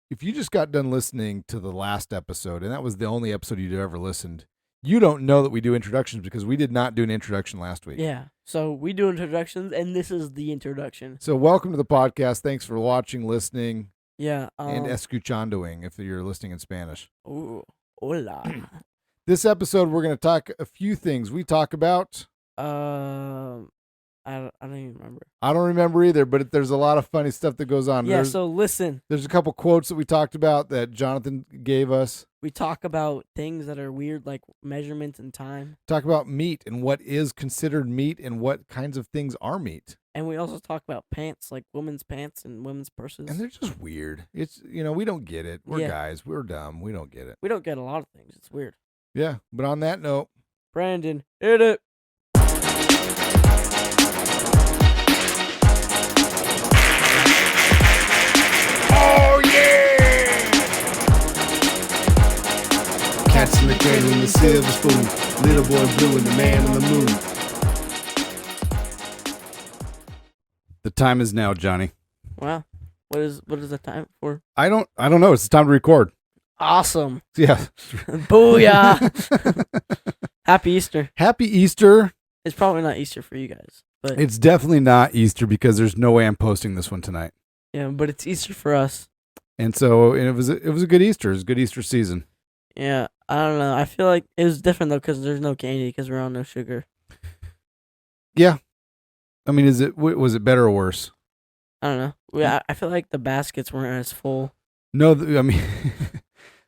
if you just got done listening to the last episode, and that was the only episode you'd ever listened, you don't know that we do introductions because we did not do an introduction last week. Yeah. So we do introductions, and this is the introduction. So welcome to the podcast. Thanks for watching, listening, Yeah. and escuchandoing if you're listening in Spanish. Ooh, hola. This episode, we're going to talk a few things. We talk about... I don't even remember. I don't remember either, but there's a lot of funny stuff that goes on. Yeah, so listen. There's a couple quotes that we talked about that Jonathan gave us. We talk about things that are weird, like measurements and time. Talk about meat and what is considered meat and what kinds of things are meat. And we also talk about pants, like women's pants and women's purses. And they're just weird. It's, we don't get it. We're guys. We're dumb. We don't get it. We don't get a lot of things. It's weird. Yeah, but on that note. Brandon, hit it. Oh, yeah! Cats in the cradle and the silver spoon. Little boy blue and the man on the moon. The time is now, Johnny. Wow. What is the time for? I don't know. It's time to record. Awesome. Yeah. Booyah. Happy Easter. Happy Easter. It's probably not Easter for you guys, but it's definitely not Easter because there's no way I'm posting this one tonight. Yeah, but it's Easter for us. And so it was a good Easter. It was a good Easter season. Yeah, I don't know. I feel like it was different though because there's no candy because we're on no sugar. Yeah. I mean, was it better or worse? I don't know. I feel like the baskets weren't as full. No, I mean,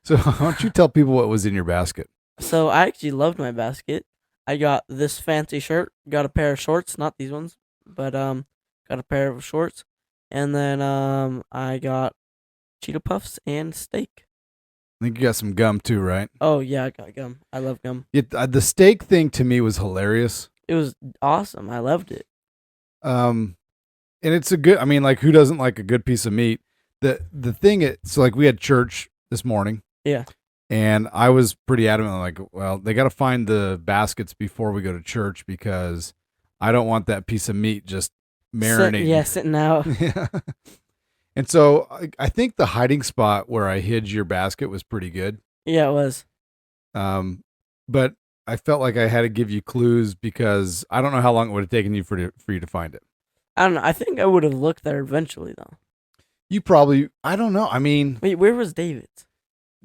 so why don't you tell people what was in your basket? So I actually loved my basket. I got this fancy shirt, got a pair of shorts, not these ones, but got a pair of shorts, and then I got Cheeto Puffs and steak. I think you got some gum too, right? Oh yeah, I got gum. I love gum. The steak thing to me was hilarious. It was awesome. I loved it. And it's a good. I mean, like, who doesn't like a good piece of meat? The thing, so like we had church this morning. Yeah. And I was pretty adamant, like, well, they got to find the baskets before we go to church because I don't want that piece of meat just marinating. Sitting out. Yeah. And so I think the hiding spot where I hid your basket was pretty good. Yeah, it was. But I felt like I had to give you clues because I don't know how long it would have taken you for you to find it. I don't know. I think I would have looked there eventually, though. You probably, I don't know. I mean. Wait, where was David's?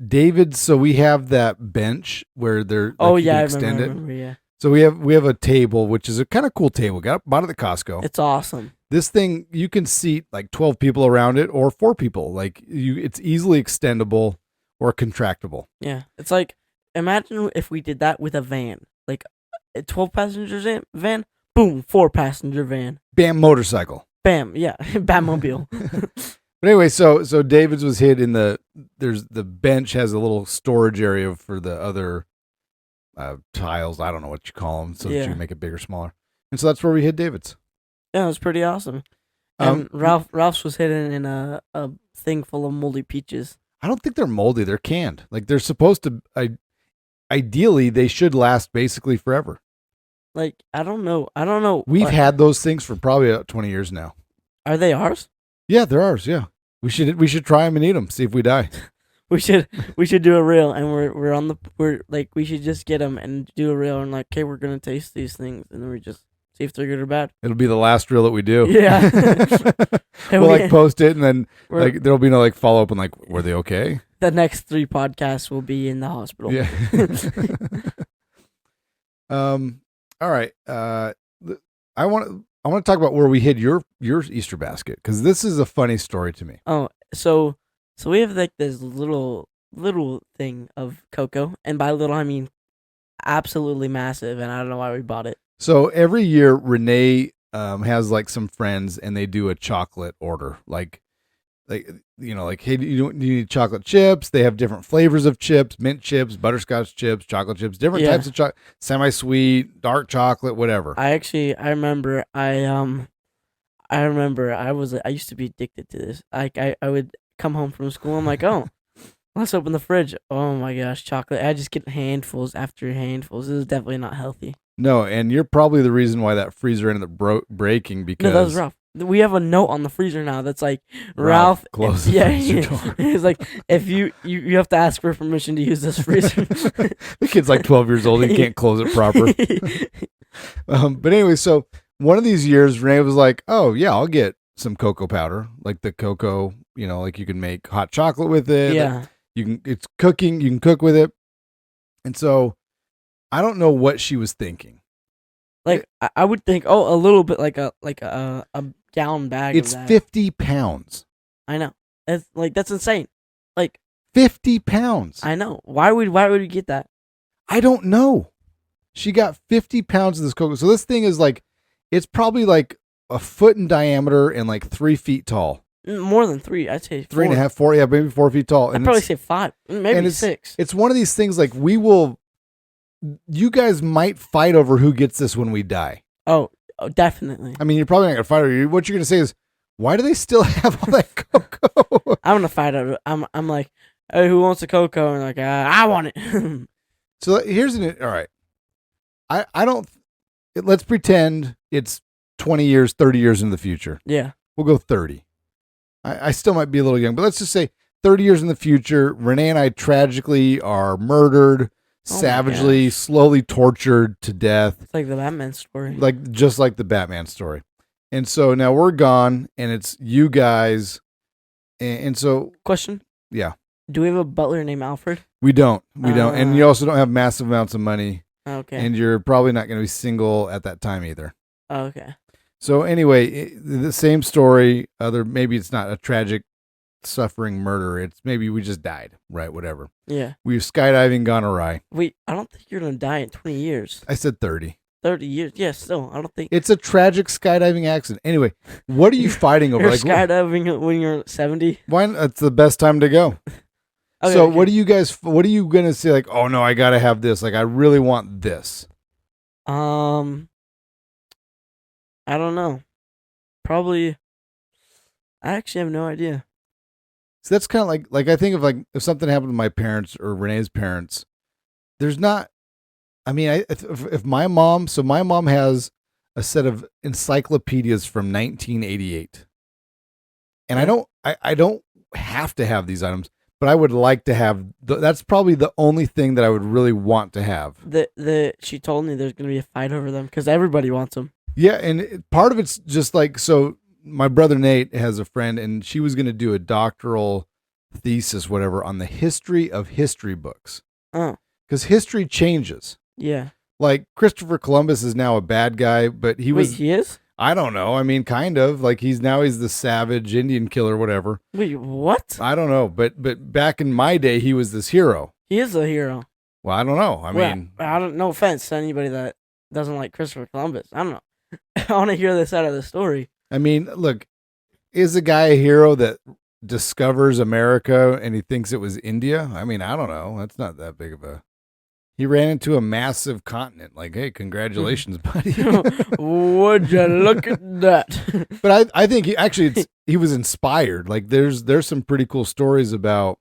David, so we have that bench where they're I remember, yeah. So we have a table, which is a kind of cool table. Bought it at Costco. It's awesome. This thing, you can seat like 12 people around it or 4 people. Like it's easily extendable or contractable. Yeah, it's like imagine if we did that with a van, like a 12 passengers van. Boom, 4-passenger van. Bam, motorcycle. Bam, yeah, Batmobile. But anyway, so David's was hid in the bench has a little storage area for the other tiles. I don't know what you call them, so that you can make it bigger, smaller. And so that's where we hid David's. Yeah, it was pretty awesome. And Ralph's was hidden in a thing full of moldy peaches. I don't think they're moldy. They're canned. Like they're supposed to. Ideally, they should last basically forever. Like I don't know. We've had those things for probably about 20 years now. Are they ours? Yeah, they're ours. Yeah, we should try them and eat them. See if we die. we should do a reel, and we should just get them and do a reel, and like, okay, we're gonna taste these things, and then we just see if they're good or bad. It'll be the last reel that we do. Yeah. We'll like post it, and then like there'll be no like follow up and like, were they okay? The next 3 podcasts will be in the hospital. Yeah. All right. I want to talk about where we hid your Easter basket because this is a funny story to me. Oh, so we have like this little thing of cocoa, and by little I mean absolutely massive, and I don't know why we bought it. So every year Renee has like some friends, and they do a chocolate order, like hey, do you need chocolate chips? They have different flavors of chips: mint chips, butterscotch chips, chocolate chips, different types of chocolate, semi-sweet, dark chocolate, whatever. I remember I used to be addicted to this. Like I would come home from school. I'm like, oh, let's open the fridge. Oh my gosh, chocolate! I just get handfuls after handfuls. This is definitely not healthy. No, and you're probably the reason why that freezer ended up breaking because no, that was Ralph. We have a note on the freezer now that's like Ralph. close the Yeah, freezer door. it's like if you have to ask for permission to use this freezer. The kid's like 12 years old. He can't close it proper. But anyway, so one of these years, Renee was like, "Oh yeah, I'll get some cocoa powder, like the cocoa. Like you can make hot chocolate with it. Yeah. It's cooking. You can cook with it." And so I don't know what she was thinking. Like I would think, a little bit like a gallon bag. It's of that. 50 pounds. I know. That's insane. Like 50 pounds. I know. Why would we get that? I don't know. She got 50 pounds of this cocoa. So this thing is like, it's probably like a foot in diameter and like 3 feet tall. More than 3. I'd say 3 and a half, 4. Yeah, maybe 4 feet tall. I'd probably say 5, maybe 6. It's one of these things like you guys might fight over who gets this when we die. Oh, definitely. I mean, you're probably not going to fight over it. What you're going to say is, why do they still have all that cocoa? I'm going to fight over it. I'm like, hey, who wants the cocoa? And like, I want it. So here's all right. I don't, let's pretend it's 20 years, 30 years in the future. Yeah. We'll go 30. I still might be a little young, but let's just say 30 years in the future, Renee and I tragically are murdered, savagely, slowly tortured to death. It's like the Batman story. Just like the Batman story. And so now we're gone, and it's you guys. And so. Question? Yeah. Do we have a butler named Alfred? We don't. And you also don't have massive amounts of money. Okay. And you're probably not going to be single at that time either. Okay. So anyway, the same story. Maybe it's not a tragic, suffering murder. It's maybe we just died, right? Whatever. Yeah. We've skydiving gone awry. Wait, I don't think you're gonna die in 20 years. I said 30. 30 years? Yeah, still, I don't think. It's a tragic skydiving accident. Anyway, what are you fighting over? You're skydiving when you're 70? Why? That's the best time to go. Okay, so what are you gonna say? Like, oh no, I gotta have this. Like, I really want this. I don't know. Probably. I actually have no idea. So that's kind of like I think of like if something happened to my parents or Renee's parents, there's not. I mean, if my mom has a set of encyclopedias from 1988, and I don't have to have these items, but I would like to have. That's probably the only thing that I would really want to have. She told me there's gonna be a fight over them because everybody wants them. Yeah, and part of it's just like so. My brother Nate has a friend, and she was going to do a doctoral thesis, whatever, on the history of history books. Oh, because history changes. Yeah. Like Christopher Columbus is now a bad guy, but he is? I don't know. I mean, kind of like he's the savage Indian killer, whatever. Wait, what? I don't know, but back in my day, he was this hero. He is a hero. Well, I don't know. I mean, I don't. No offense to anybody that doesn't like Christopher Columbus. I don't know. I want to hear this side of the story. I mean, look, is a guy a hero that discovers America and he thinks it was India? I mean, I don't know. That's not that big of a. He ran into a massive continent. Like, hey, congratulations, buddy. Would you look at that? But I think he was inspired. Like, there's some pretty cool stories about,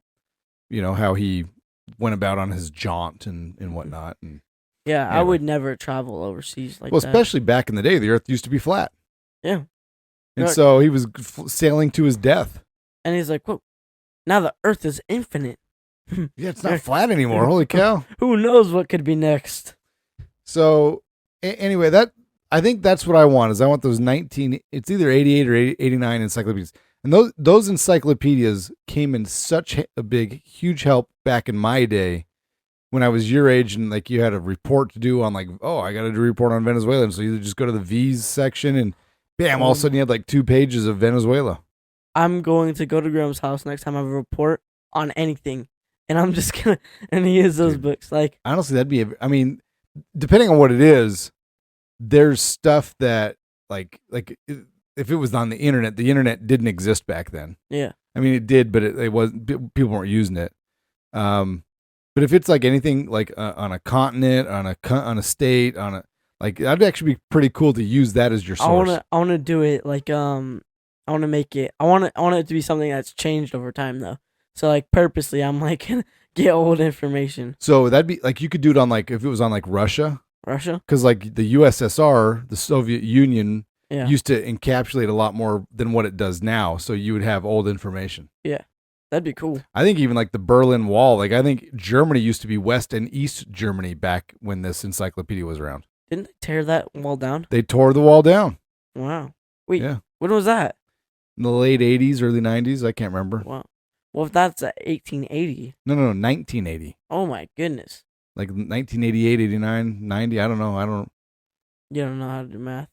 how he went about on his jaunt and whatnot. And yeah, anyway. I would never travel overseas like that. Well, especially back in the day, the Earth used to be flat. Yeah. And so he was sailing to his death. And he's like, whoa, now the Earth is infinite. Yeah, it's not flat anymore. Holy cow. Who knows what could be next? So anyway, I think that's what I want is I want those it's either 88 or 89 encyclopedias. And those encyclopedias came in such a big, huge help back in my day when I was your age and like you had a report to do on like, oh, I got to do a report on Venezuela. And so you just go to the V's section and bam, all of a sudden you had like 2 pages of Venezuela. I'm going to go to Graham's house next time I have a report on anything. And I'm just going to, and he has those books. Like, honestly, I mean, depending on what it is, there's stuff that like if it was on the internet didn't exist back then. Yeah. I mean, it did, but it wasn't, people weren't using it. But if it's like anything like on a continent, on a state, like that'd actually be pretty cool to use that as your source. I want to do it like I want to make it. I want it to be something that's changed over time though. So like purposely, I'm like gonna get old information. So that'd be like you could do it on like if it was on like Russia. Russia. Because like the USSR, the Soviet Union, Yeah. used to encapsulate a lot more than what it does now. So you would have old information. Yeah. That'd be cool. I think even like the Berlin Wall, like I think Germany used to be West and East Germany back when this encyclopedia was around. Didn't they tear that wall down? They tore the wall down. Wow. Wait. Yeah. When was that? In the late 80s, early 90s. I can't remember. Wow. Well, if that's 1880. No, 1980. Oh my goodness. Like 1988, 89, 90. I don't know. You don't know how to do math.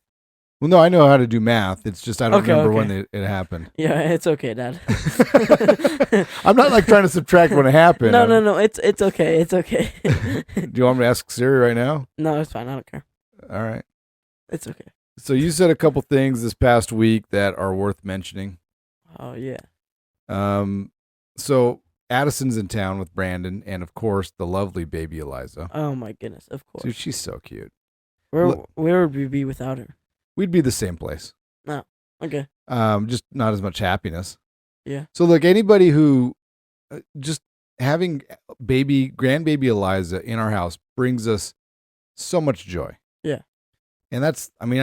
Well, no, I know how to do math. It's just I don't Okay, remember okay. when it happened. Yeah, it's okay, Dad. I'm not like trying to subtract when it happened. No. It's okay. It's okay. Do you want me to ask Siri right now? No, it's fine. I don't care. All right. It's okay. So you said a couple things this past week that are worth mentioning. Oh yeah. So Addison's in town with Brandon, and of course the lovely baby Eliza. Oh my goodness. Of course. Dude, she's so cute. Where would we be without her? We'd be the same place. No. Okay. Just not as much happiness. Yeah. So look, anybody who just having grandbaby Eliza in our house brings us so much joy. Yeah. And I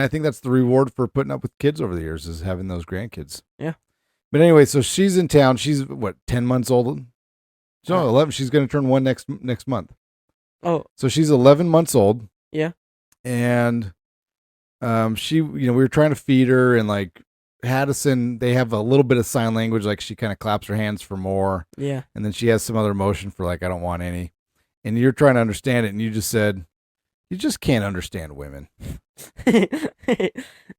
think that's the reward for putting up with kids over the years is having those grandkids. Yeah. But anyway, so she's in town. She's 10 months old? No, 11. She's going to turn 1 next month. Oh. So she's 11 months old. Yeah. And she, we were trying to feed her, and like Addison, they have a little bit of sign language, like she kind of claps her hands for more. Yeah. And then she has some other emotion for like, I don't want any. And you're trying to understand it, and you just said, you just can't understand women.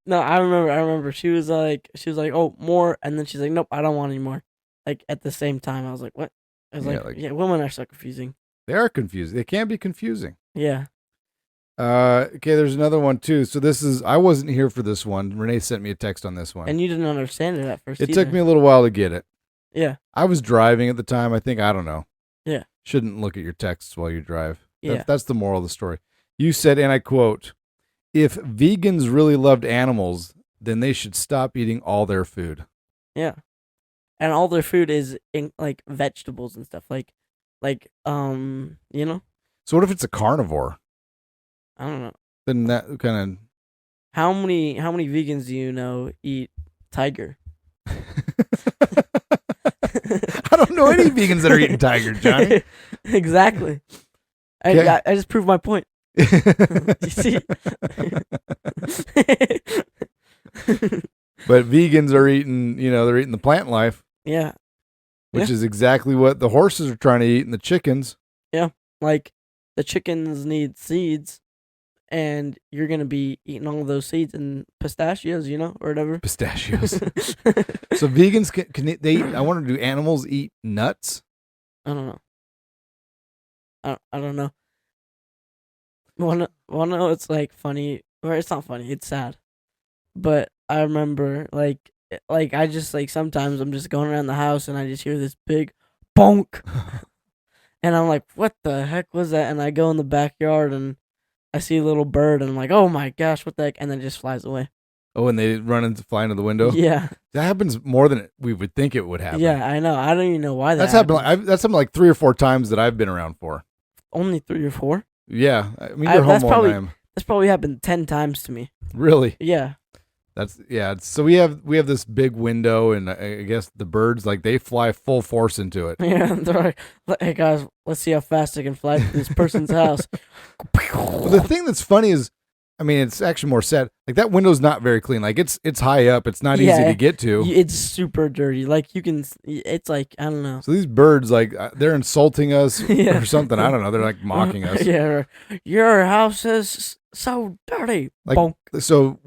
No, I remember. She was like, oh, more, and then she's like, nope, I don't want any more. Like at the same time, I was like, what? I was women are so confusing. They are confusing. They can be confusing. Yeah. Okay, there's another one too. So I wasn't here for this one. Renee sent me a text on this one. And you didn't understand it at first. It took me a little while to get it. Yeah. I was driving at the time. I don't know. Yeah. Shouldn't look at your texts while you drive. Yeah. That's the moral of the story. You said, and I quote, if vegans really loved animals, then they should stop eating all their food. Yeah. And all their food is like vegetables and stuff. Like, So what if it's a carnivore? I don't know. Then that kind of. How many vegans do you know eat tiger? I don't know any vegans that are eating tiger, Johnny. Exactly. I just proved my point. You see? But vegans are eating, they're eating the plant life. Yeah. Which is exactly what the horses are trying to eat and the chickens. Yeah. Like the chickens need seeds, and you're going to be eating all of those seeds and pistachios, or whatever. Pistachios. So vegans, can they eat, I wonder, do animals eat nuts? I don't know. I don't know. Wanna know it's like funny, or it's not funny, it's sad. But I remember like I just like sometimes I'm just going around the house and I just hear this big bonk. And I'm like, what the heck was that? And I go in the backyard and I see a little bird and I'm like, oh my gosh, what the heck? And then it just flies away. Oh, and they fly into the window? Yeah. That happens more than we would think it would happen. Yeah, I know. I don't even know why that's happened. That's happened like 3 or 4 times that I've been around for. Only 3 or 4? Yeah. I mean, you're home all the time. That's probably happened 10 times to me. Really? Yeah. So we have this big window, and I guess the birds, like, they fly full force into it. Yeah, they're like, hey guys, let's see how fast I can fly to this person's house. Well, the thing that's funny is, I mean, it's actually more sad. Like, that window's not very clean. Like, it's high up. It's not easy to get to. It's super dirty. Like, it's like, I don't know. So these birds, like, they're insulting us or something. I don't know. They're like mocking us. Yeah, your house is so dirty. Like, so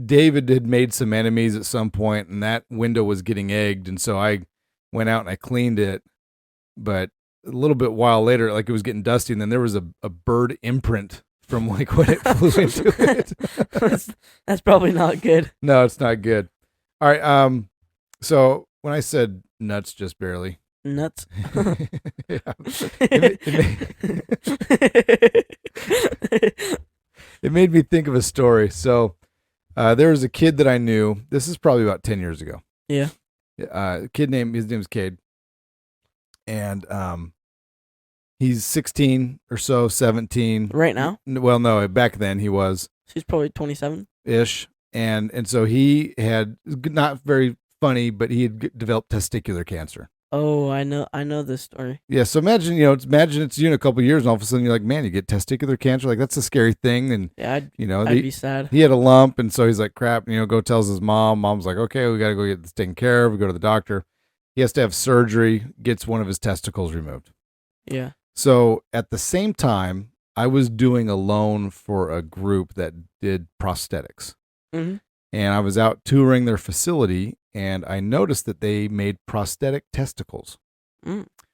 David had made some enemies at some point, and that window was getting egged, and so I went out and I cleaned it. But a little bit while later, like, it was getting dusty, and then there was a bird imprint from like when it flew into it. That's probably not good. No, it's not good. All right. So when I said nuts, just barely. Nuts. Yeah. It made me think of a story. So there was a kid that I knew. This is probably about 10 years ago. Yeah. His name's Cade. And he's 16 or so, 17. Right now? Well, no, back then he was. She's probably 27. Ish. and so he had not very funny, but he had developed testicular cancer. Oh, I know this story. Yeah, so imagine it's you in a couple of years, and all of a sudden you're like, man, you get testicular cancer. Like that's a scary thing, and Yeah, I'd I'd be sad. he had a lump, and so he's like, crap. Go tells his mom. Mom's like, okay, we got to go get this taken care of. We go to the doctor. He has to have surgery. Gets one of his testicles removed. Yeah. So at the same time, I was doing a loan for a group that did prosthetics. Mm-hmm. And I was out touring their facility, and I noticed that they made prosthetic testicles,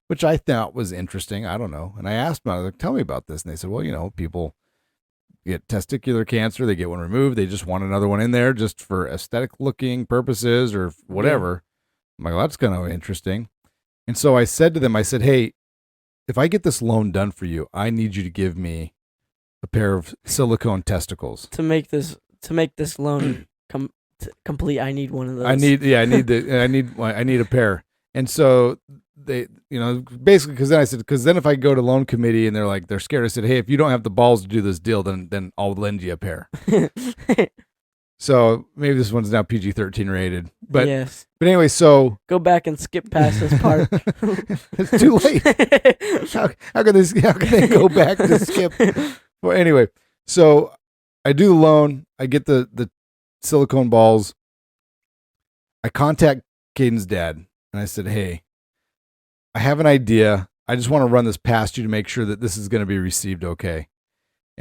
which I thought was interesting. I don't know. And I asked them, I was like, tell me about this. And they said, well, people get testicular cancer. They get one removed. They just want another one in there just for aesthetic looking purposes or whatever. I'm like, well, that's kind of interesting. And so I said to them, I said, hey, if I get this loan done for you, I need you to give me a pair of silicone testicles. To make this loan complete, I need one of those. I need a pair. And so they, basically, because then if I go to loan committee and they're scared, I said, hey, if you don't have the balls to do this deal, then I'll lend you a pair. So maybe this one's now PG-13 rated, but yes. But anyway, so go back and skip past this part. It's too late. How can they go back to skip? Well, anyway, so I do the loan. I get the silicone balls. I contact Caden's dad and I said, hey, I have an idea. I just want to run this past you to make sure that this is going to be received okay.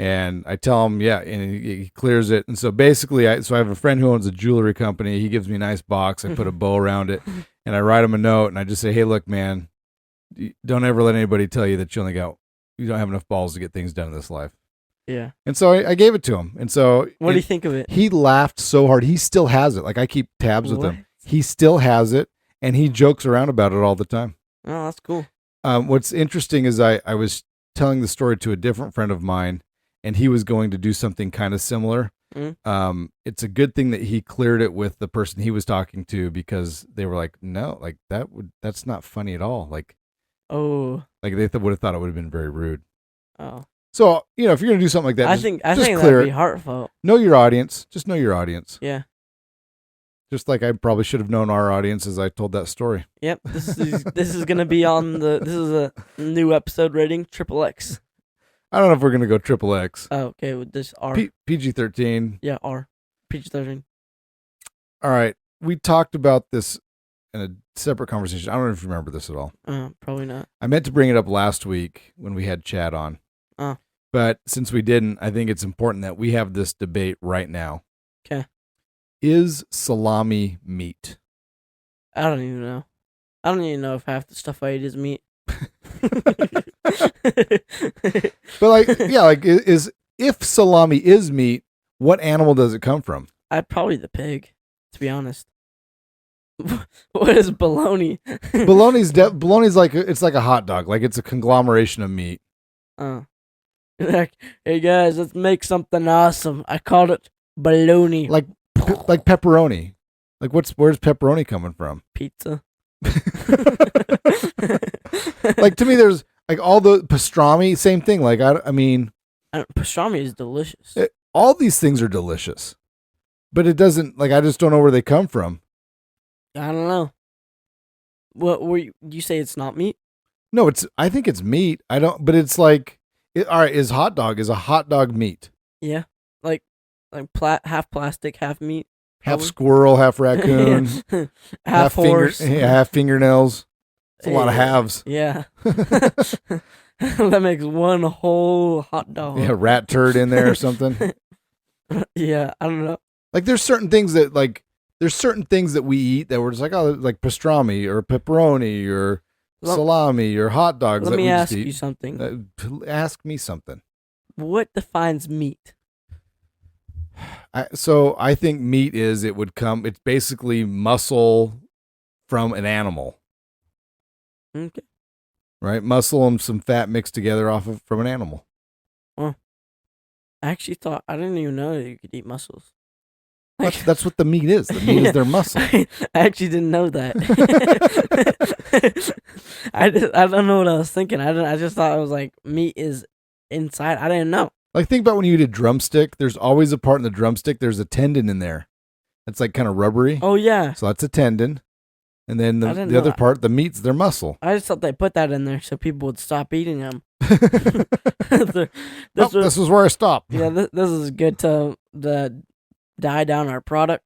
And I tell him, yeah, and he clears it. And so basically, I have a friend who owns a jewelry company. He gives me a nice box. I put a bow around it, and I write him a note, and I just say, hey, look, man, don't ever let anybody tell you that you don't have enough balls to get things done in this life. Yeah. And so I gave it to him. And so what do you think of it? He laughed so hard. He still has it. Like I keep tabs with him. He still has it, and he jokes around about it all the time. Oh, that's cool. What's interesting is I was telling the story to a different friend of mine, and he was going to do something kind of similar. It's a good thing that he cleared it with the person he was talking to, because they were like, no, like that's not funny at all. Like, oh, like they would have thought it would have been very rude. Oh, so if you're gonna do something like that, I think that'd be heartfelt. Know your audience. Just know your audience. Yeah. Just like I probably should have known our audience as I told that story. Yep. This is gonna be this is a new episode rating, XXX. I don't know if we're gonna go XXX. Oh, okay, with this R. PG-13. Yeah, R. PG-13. All right, we talked about this in a separate conversation. I don't know if you remember this at all. Probably not. I meant to bring it up last week when we had Chad on. But since we didn't, I think it's important that we have this debate right now. Okay. Is salami meat? I don't even know. I don't even know if half the stuff I eat is meat. But if salami is meat, what animal does it come from? Probably the pig, to be honest. What is bologna? Bologna's like it's like a hot dog, like it's a conglomeration of meat. Like, hey guys, let's make something awesome. I called it bologna. Like pepperoni. Like where's pepperoni coming from? Pizza. Like to me, there's like all the pastrami, same thing. Like I mean, pastrami is delicious. All these things are delicious, but it doesn't I just don't know where they come from. I don't know. What were you say? It's not meat? No, I think it's meat. I don't, but it's like, all right. Is a hot dog meat? Yeah, like half plastic, half meat. Half squirrel, half raccoon, half horse, half fingernails. It's a lot of halves. Yeah. That makes one whole hot dog. Yeah, rat turd in there or something. Yeah, I don't know. Like there's certain things that we eat that we're just like, oh, like pastrami or pepperoni or salami or hot dogs. Let me ask you something. Ask me something. What defines meat? So I think meat it's basically muscle from an animal. Okay. Right? Muscle and some fat mixed together from an animal. Well, I didn't even know that you could eat muscles. That's what the meat is. The meat is their muscle. I actually didn't know that. I don't know what I was thinking. I just thought it was like meat is inside. I didn't know. Like think about when you eat a drumstick. There's always a part in the drumstick. There's a tendon in there. That's like kind of rubbery. Oh yeah, So that's a tendon. And then I didn't the know other that. part, the meat's their muscle. I just thought they put that in there so people would stop eating them. This is where I stop. Yeah, this is good to die down our product.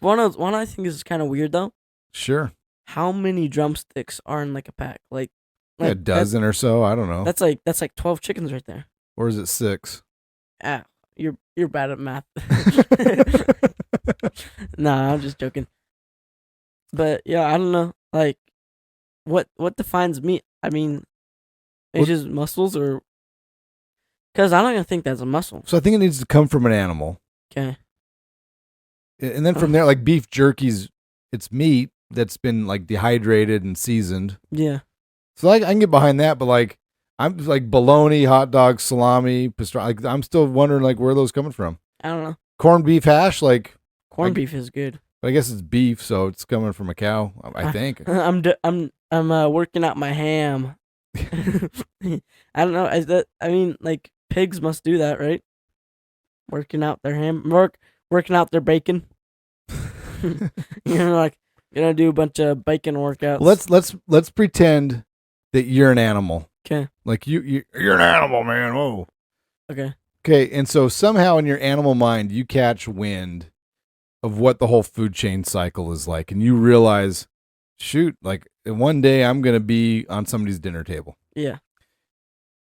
One I think is kind of weird though. Sure. How many drumsticks are in like a pack? Like A dozen or so. I don't know. That's like 12 chickens right there. Or is it 6? Ah, you're bad at math. Nah, I'm just joking. But yeah, I don't know. Like, what defines meat? I mean, it's just muscles, or because I don't even think that's a muscle. So I think it needs to come from an animal. Okay. And then from there, like beef jerky's, it's meat that's been like dehydrated and seasoned. Yeah. So like I can get behind that, but like I'm like bologna, hot dog, salami, pastrami. Like, I'm still wondering like where are those coming from? I don't know. Corned beef hash, like Corned beef is good. I guess it's beef, so it's coming from a cow. I think. I'm working out my ham. I don't know. I mean, like pigs must do that, right? Working out their ham, working out their bacon. Like gonna do a bunch of bacon workouts. Let's pretend that you're an animal. Okay. Like you're an animal, man. Whoa. Okay. Okay, and so somehow in your animal mind you catch wind of what the whole food chain cycle is like, and you realize, shoot, like one day I'm gonna be on somebody's dinner table. Yeah.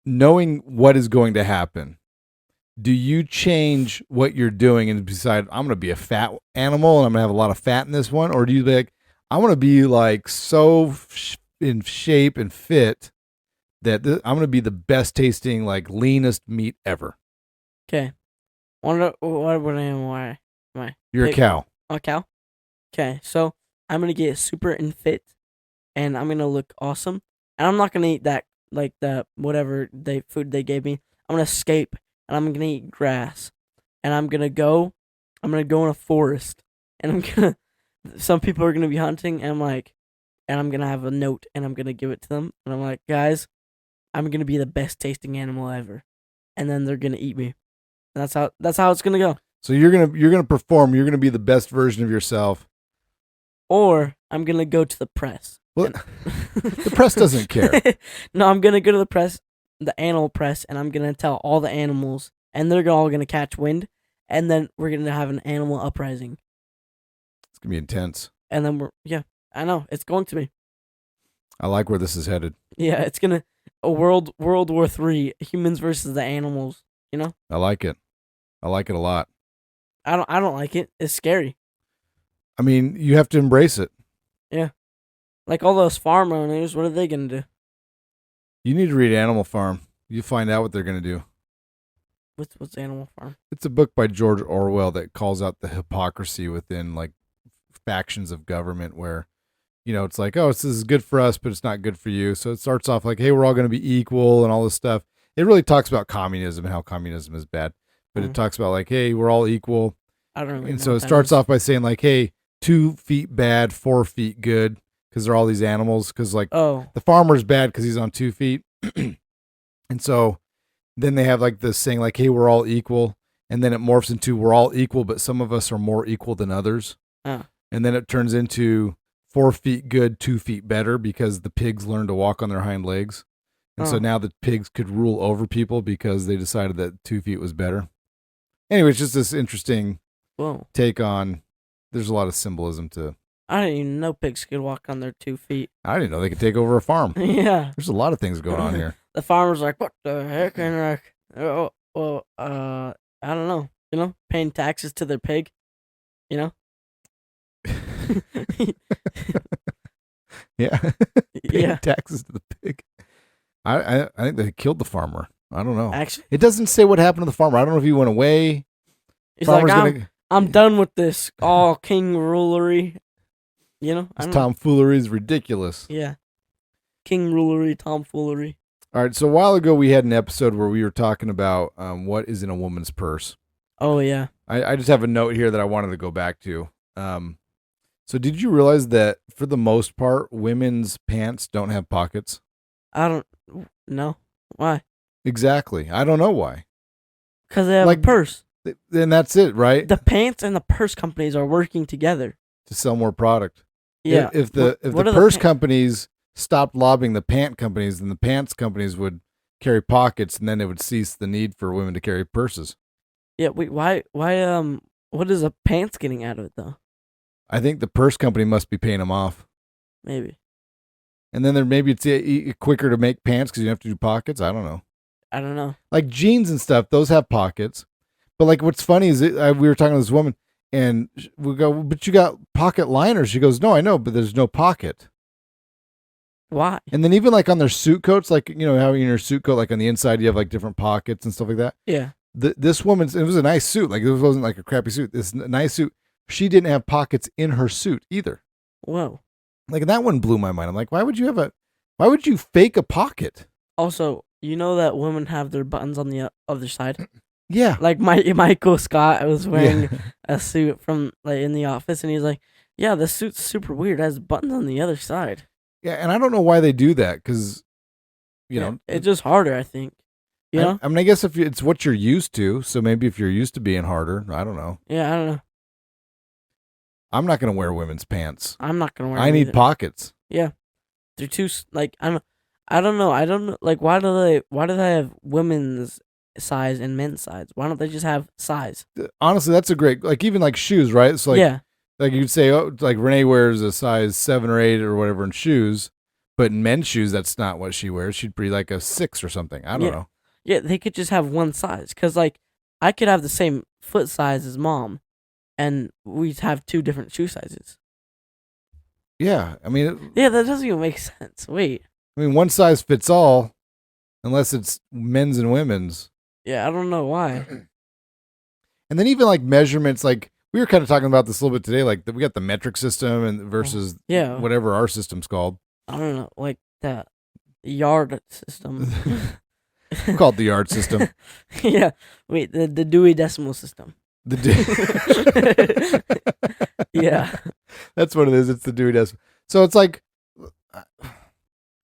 Knowing what is going to happen, do you change what you're doing and decide I'm going to be a fat animal and I'm going to have a lot of fat in this one? Or do you be like, I want to be like so in shape and fit that I'm going to be the best tasting, like leanest meat ever? Okay. What am I? You're a cow. A cow? Okay, so I'm going to get super and fit and I'm going to look awesome. And I'm not going to eat that, like the whatever food they gave me. I'm going to escape. And I'm gonna eat grass, and I'm gonna go in a forest, and some people are gonna be hunting, and I'm gonna have a note, and I'm gonna give it to them, and I'm like, guys, I'm gonna be the best tasting animal ever, and then they're gonna eat me. And that's how it's gonna go. So you're gonna perform. You're gonna be the best version of yourself. Or I'm gonna go to the press. Well, the press doesn't care. No, I'm gonna go to the press. The animal press, and I'm gonna tell all the animals, and they're all gonna catch wind, and then we're gonna have an animal uprising. It's gonna be intense. And then I know it's going to be. I like where this is headed. Yeah, it's gonna a World War III, humans versus the animals. You know. I like it. I like it a lot. I don't like it. It's scary. I mean, you have to embrace it. Yeah, like all those farm owners. What are they gonna do? You need to read Animal Farm. You find out what they're going to do. What's Animal Farm? It's a book by George Orwell that calls out the hypocrisy within like factions of government where, it's like, oh, this is good for us, but it's not good for you. So it starts off like, hey, we're all going to be equal and all this stuff. It really talks about communism and how communism is bad. But it talks about like, hey, we're all equal. I don't really And know so what it that starts is. off by saying like, hey, 2 feet bad, 4 feet good. Because they're all these animals. Because like Oh, the farmer's bad because he's on 2 feet. And so then they have like this saying like, hey, we're all equal. And then it morphs into we're all equal, but some of us are more equal than others. oh. And then it turns into 4 feet good, 2 feet better because the pigs learned to walk on their hind legs. And so Oh. now the pigs could rule over people because they decided that 2 feet was better. Anyway, it's just this interesting Whoa. take on, there's a lot of symbolism to, I didn't even know pigs could walk on their 2 feet. I didn't know they could take over a farm. Yeah. There's a lot of things going on here. The farmer's like, what the heck? And like, I don't know. Paying taxes to their pig. Yeah. Yeah. Taxes to the pig. I think they killed the farmer. I don't know. Actually, It doesn't say what happened to the farmer. I don't know if he went away. he's like, Farmer's I'm done with this all king rulery. I This don't know. tomfoolery is ridiculous. Yeah. King rulery, tomfoolery. All right, so a while ago we had an episode where we were talking about what is in a woman's purse. Oh, yeah. I just have a note here that I wanted to go back to. So did you realize that for the most part, women's pants don't have pockets? I don't know. Why? Exactly. I don't know why. Because they have Like- a purse. Then that's it, right? The pants and the purse companies are working together. To sell more product. Yeah. If the What are purse pa- companies stopped lobbying the pant companies, then the pants companies would carry pockets, and then it would cease the need for women to carry purses. Yeah. Wait. Why? What is a pants getting out of it though? I think the purse company must be paying them off, Maybe. and then maybe it's quicker to make pants because you have to do pockets. I don't know. I don't know. Like jeans and stuff, those have pockets. But like, what's funny is we were talking to this woman, and we go, "But you got pocket liners." She goes, "No, I know, but there's no pocket." Why? And then even like on their suit coats, like how in your suit coat, like on the inside you have like different pockets and stuff like that. Yeah. This woman's, it was a nice suit. Like it wasn't like a crappy suit. This nice suit. She didn't have pockets in her suit either. Whoa. Like that one blew my mind. I'm like, why would you fake a pocket? Also, you know that women have their buttons on the other side. Yeah. Like Michael Scott was wearing a suit from like in the office, and he's like, "Yeah, the suit's super weird. It has buttons on the other side." Yeah, and I don't know why they do that because, it's just harder. I think. You know? I mean, I guess if it's what you're used to, so maybe if you're used to being harder, I don't know. Yeah, I don't know. I'm not gonna wear women's pants. I'm not gonna wear. I them need either. pockets. Yeah, they're too like I don't know. I don't know. Like why do they have women's size and men's size? Why don't they just have size? Honestly, that's a great like even like shoes, right? So like Yeah. like you'd say, oh, like Renee wears a size 7 or 8 or whatever in shoes, but in men's shoes, that's not what she wears. She'd be like a 6 or something. I don't know. Yeah, they could just have one size. Cause like I could have the same foot size as mom, and we'd have 2 different shoe sizes. Yeah, I mean, Yeah, that doesn't even make sense. Wait. one size fits all, unless it's men's and women's. Yeah, I don't know why. And then even like measurements, like we were kind of talking about this a little bit today. Like we got the metric system and versus Yeah. whatever our system's called. I don't know, like the yard system. We call it the yard system. Yeah. Wait, the Dewey Decimal System. Yeah. That's what it is. It's the Dewey Decimal. So it's like, I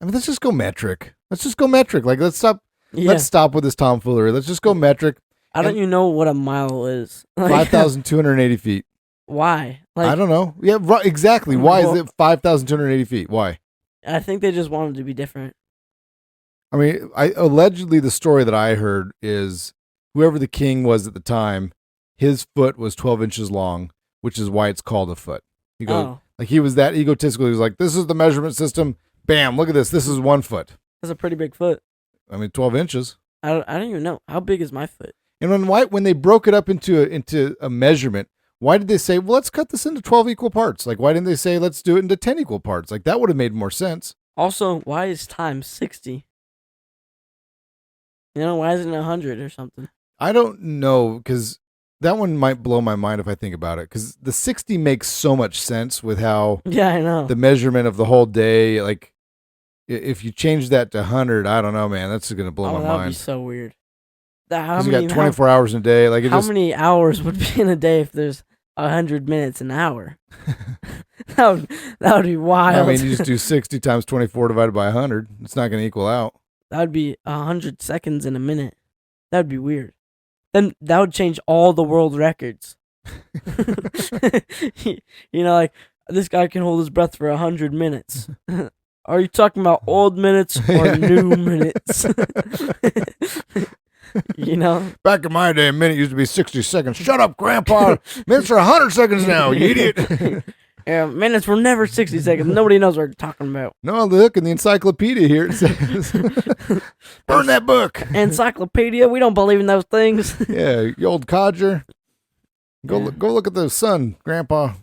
mean, let's just go metric. Like let's stop. Yeah. Let's stop with this tomfoolery. Let's just go metric. I don't even know what a mile is. Like, 5,280 feet. Why? Like I don't know. Yeah, right, exactly. Why is it 5,280 feet? Why? I think they just wanted to be different. I mean, allegedly the story that I heard is whoever the king was at the time, his foot was 12 inches long, which is why it's called a foot. He goes, like he was that egotistical. He was like, "This is the measurement system. Bam! Look at this. This is 1 foot." That's a pretty big foot. I mean, 12 inches. I don't even know how big is my foot. And when they broke it up into a measurement, why did they say, "Well, let's cut this into 12 equal parts"? Like, why didn't they say, "Let's do it into 10 equal parts"? Like that would have made more sense. Also, why is time 60? Why isn't it 100 or something? I don't know, because that one might blow my mind if I think about it, because the 60 makes so much sense with how Yeah, I know. the measurement of the whole day, like if you change that to 100, I don't know, man, that's going to blow my that would be mind. so weird. Because you got 24 hours in a day. Like how many hours would be in a day if there's 100 minutes an hour? that would be wild. I mean, you just do 60 times 24 divided by 100. It's not going to equal out. That would be 100 seconds in a minute. That would be weird. Then that would change all the world records. Like this guy can hold his breath for 100 minutes. Are you talking about old minutes or new minutes? Back in my day, a minute used to be 60 seconds. Shut up, Grandpa. Minutes are 100 seconds now, you idiot. Yeah, minutes were never 60 seconds. Nobody knows what you're talking about. No, look in the encyclopedia here. It says, burn that book. Encyclopedia? We don't believe in those things. Yeah, you old codger. Go look at the sun, Grandpa.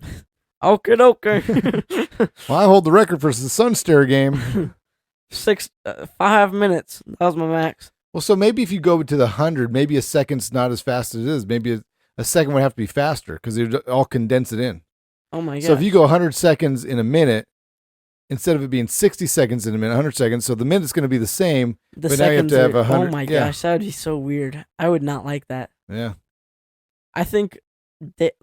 Okay. Well, I hold the record for the sun stare game. 5 minutes. That was my max. Well, so maybe if you go to the 100, maybe a second's not as fast as it is. Maybe a second would have to be faster because they all condense it in. Oh my god! So if you go 100 seconds in a minute, instead of it being 60 seconds in a minute, 100 seconds, so the minute's going to be the same, but now you have to have 100. Oh my gosh, that would be so weird. I would not like that. Yeah. I think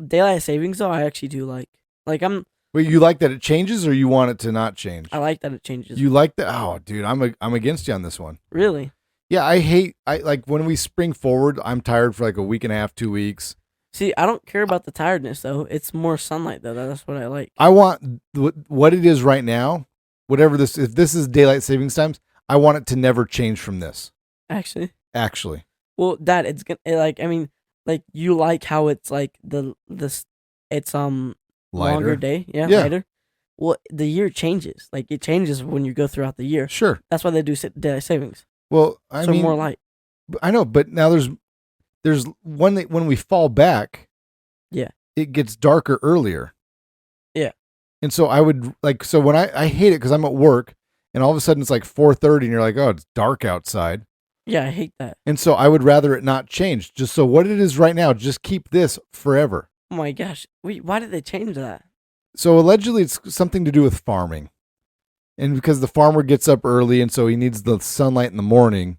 daylight savings, though, I actually do like. Wait, you like that it changes, or you want it to not change? I like that it changes. You like that? Oh, dude, I'm against you on this one. Really? Yeah, I like when we spring forward, I'm tired for like a week and a half, 2 weeks. See, I don't care about the tiredness though. It's more sunlight though. That's what I like. I want what it is right now, whatever this, if this is daylight savings times, I want it to never change from this. Actually, Actually, well, Dad, it's gonna like. I mean, like you like how it's like it's longer lighter. day, yeah, Yeah. lighter. Well, the year changes. Like it changes when you go throughout the year. Sure. That's why they do daylight savings. Well, I So mean, more light. I know, but now there's when we fall back, Yeah. it gets darker earlier. Yeah. And so I would like, so when I hate it because I'm at work and all of a sudden it's like 4:30 and you're like, oh, it's dark outside. Yeah, I hate that. And so I would rather it not change. Just so what it is right now, just keep this forever. Oh my gosh. Wait, why did they change that? So allegedly it's something to do with farming. And because the farmer gets up early and so he needs the sunlight in the morning.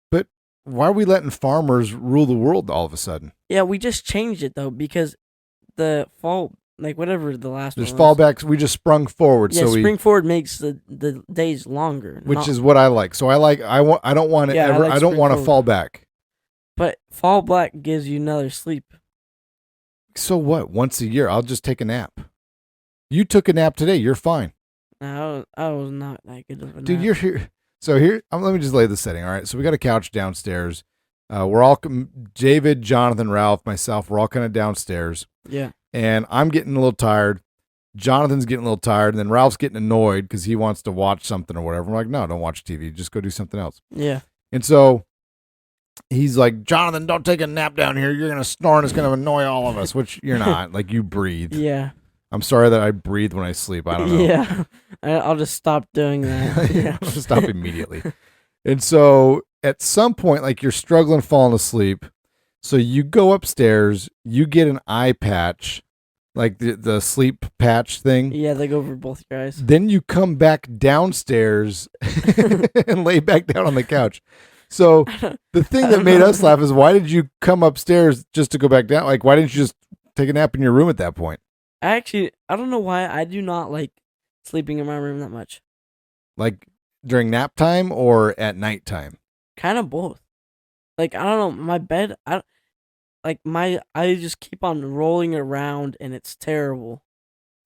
But why are we letting farmers rule the world all of a sudden? Yeah, we just changed it though because the fall, like whatever the last Just one was. fallbacks. We just sprung forward. Yeah, so we, spring forward makes the days longer. which is what I like. So I don't want to Yeah, I ever, like I don't spring want to forward. fall back. But fall black gives you another sleep. So what? Once a year, I'll just take a nap. You took a nap today. You're fine. I was not that good of a Dude, nap. you're here. So here, let me just lay the setting. All right. So we got a couch downstairs. We're all, David, Jonathan, Ralph, myself, we're all kind of downstairs. Yeah. And I'm getting a little tired. Jonathan's getting a little tired. And then Ralph's getting annoyed because he wants to watch something or whatever. I'm like, no, don't watch TV. Just go do something else. Yeah. And so he's like, Jonathan, don't take a nap down here. You're going to snore and it's going to annoy all of us, which you're not. Like, you breathe. Yeah. I'm sorry that I breathe when I sleep. I don't know. Yeah. I'll just stop doing that. Yeah. I'll stop immediately. And so at some point, like you're struggling falling asleep. So you go upstairs, you get an eye patch, like the sleep patch thing. Yeah, they go over both your eyes. Then you come back downstairs and lay back down on the couch. So the thing that made us laugh is why did you come upstairs just to go back down? Like, why didn't you just take a nap in your room at that point? I don't know why I do not like sleeping in my room that much. Like during nap time or at nighttime? Kind of both. Like I don't know, my bed. I just keep on rolling around and it's terrible.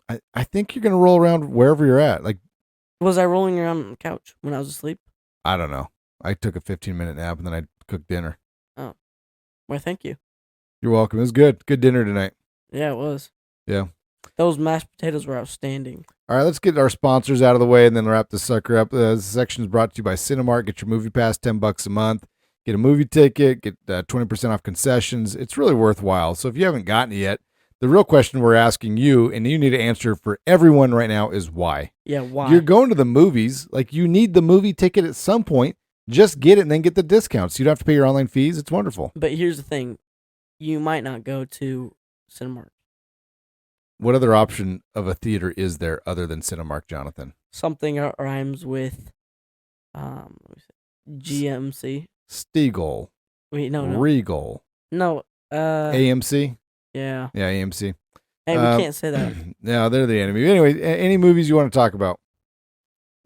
I think you're gonna roll around wherever you're at. Like, Was I rolling around on the couch when I was asleep? I don't know. I took a 15-minute nap and then I cooked dinner. Oh, well, thank you. You're welcome. It was good. Good dinner tonight. Yeah, it was. Yeah. Those mashed potatoes were outstanding. All right, let's get our sponsors out of the way and then wrap this sucker up. This section is brought to you by Cinemark. Get your movie pass, $10 a month. Get a movie ticket. Get 20% off concessions. It's really worthwhile. So if you haven't gotten it yet, the real question we're asking you, and you need to answer for everyone right now, is why? Yeah, why? You're going to the movies. Like, you need the movie ticket at some point. Just get it and then get the discounts. You don't have to pay your online fees. It's wonderful. But here's the thing. You might not go to Cinemark. What other option of a theater is there other than Cinemark, Jonathan? Something that rhymes with GMC. Stiegel. Wait, no. Regal. No, AMC? yeah. Yeah, AMC. Hey, we can't say that. No, they're the enemy. Anyway, any movies you want to talk about?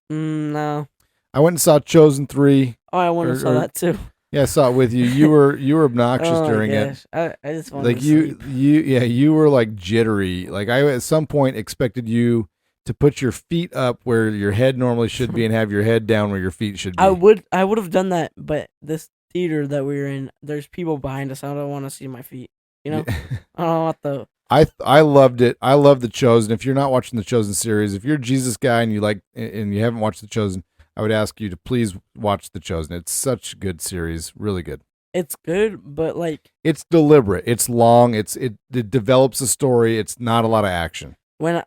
No. I went and saw Chosen 3. Oh, I want to saw that too. Yeah, I saw it with you. You were obnoxious during it. I just wanted Like to you sleep. you were like jittery. Like I at some point expected you to put your feet up where your head normally should be and have your head down where your feet should be. I would have done that, but this theater that we were in, there's people behind us. I don't want to see my feet. You know, I don't want the. I loved it. I love The Chosen. If you're not watching The Chosen series, if you're a Jesus guy and you haven't watched The Chosen, I would ask you to please watch The Chosen. It's such a good series, really good. It's good, but like it's deliberate. It's long. It develops a story. It's not a lot of action. So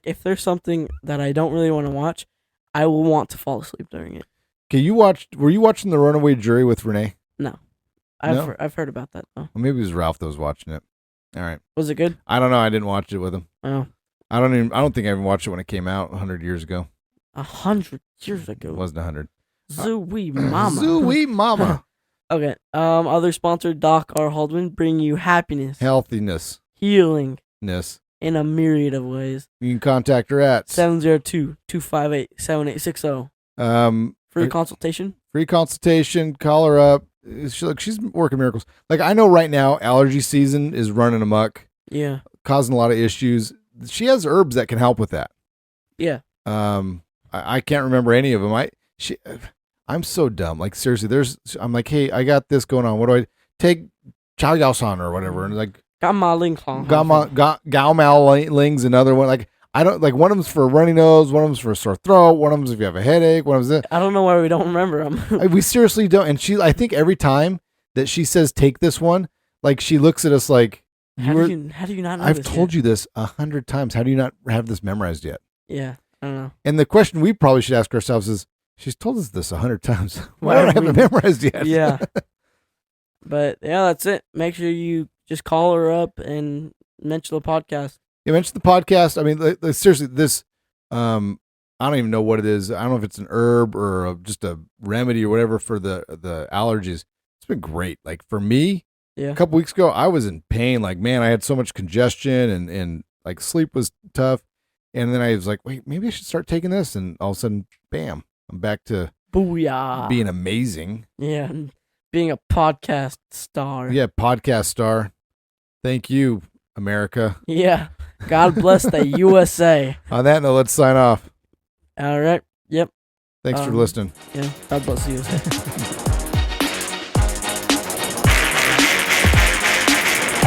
if there's something that I don't really want to watch, I will want to fall asleep during it. Okay, were you watching The Runaway Jury with Renee? No. No? I've heard about that though. Well, maybe it was Ralph that was watching it. All right. Was it good? I don't know. I didn't watch it with him. Oh. I don't think I even watched it when it came out 100 years ago. 100 years ago. It wasn't 100. Zooey mama. Zooey mama. Okay. Other sponsor, Doc R. Haldwin, bring you happiness, Healthiness. healing Ness. in a myriad of ways. You can contact her at 702-258-7860. Free consultation. Free consultation. Call her up. She's working miracles. Like, I know right now allergy season is running amok, Yeah. causing a lot of issues. She has herbs that can help with that. Yeah. I can't remember any of them. I'm so dumb. Like, seriously, I'm like, hey, I got this going on. What do I take? Chow Yao San or whatever. And like, Gao Ling, Gao Mao Ling's another one. Like, I don't like, one of them's for a runny nose, one of them's for a sore throat, one of them's if you have a headache, one of them's I don't know why we don't remember them. we seriously don't. And I think every time that she says take this one, like, she looks at us like, how do you not know I've this told yet? you this 100 times. How do you not have this memorized yet? Yeah, I don't know. And the question we probably should ask ourselves is, she's told us this 100 times. Why don't I have it memorized yet? Yeah. But yeah, that's it. Make sure you just call her up and mention the podcast. You mentioned the podcast. I mean, like, seriously, this, I don't even know what it is. I don't know if it's an herb or just a remedy or whatever for the allergies. It's been great. Like, for me, Yeah. a couple weeks ago, I was in pain. Like, man, I had so much congestion and like sleep was tough. And then I was like, wait, maybe I should start taking this. And all of a sudden, bam, I'm back to Booyah. being amazing. Yeah, and being a podcast star. Yeah, podcast star. Thank you, America. Yeah. God bless the USA. On that note, let's sign off. All right. Yep. Thanks for listening. Yeah. God bless the USA.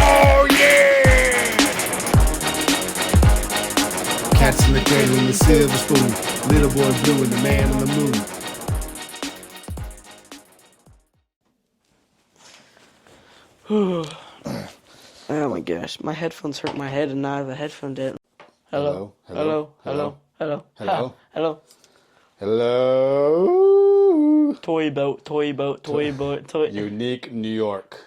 Oh, yeah! Cats in the cradle and the silver spoon. Little boy blue and the man on the moon. Oh my gosh, my headphones hurt my head, and now I have a headphone dead. Hello, hello, hello, hello, hello, hello. Hello. Toy boat, toy boat, toy boat, toy. Unique New York.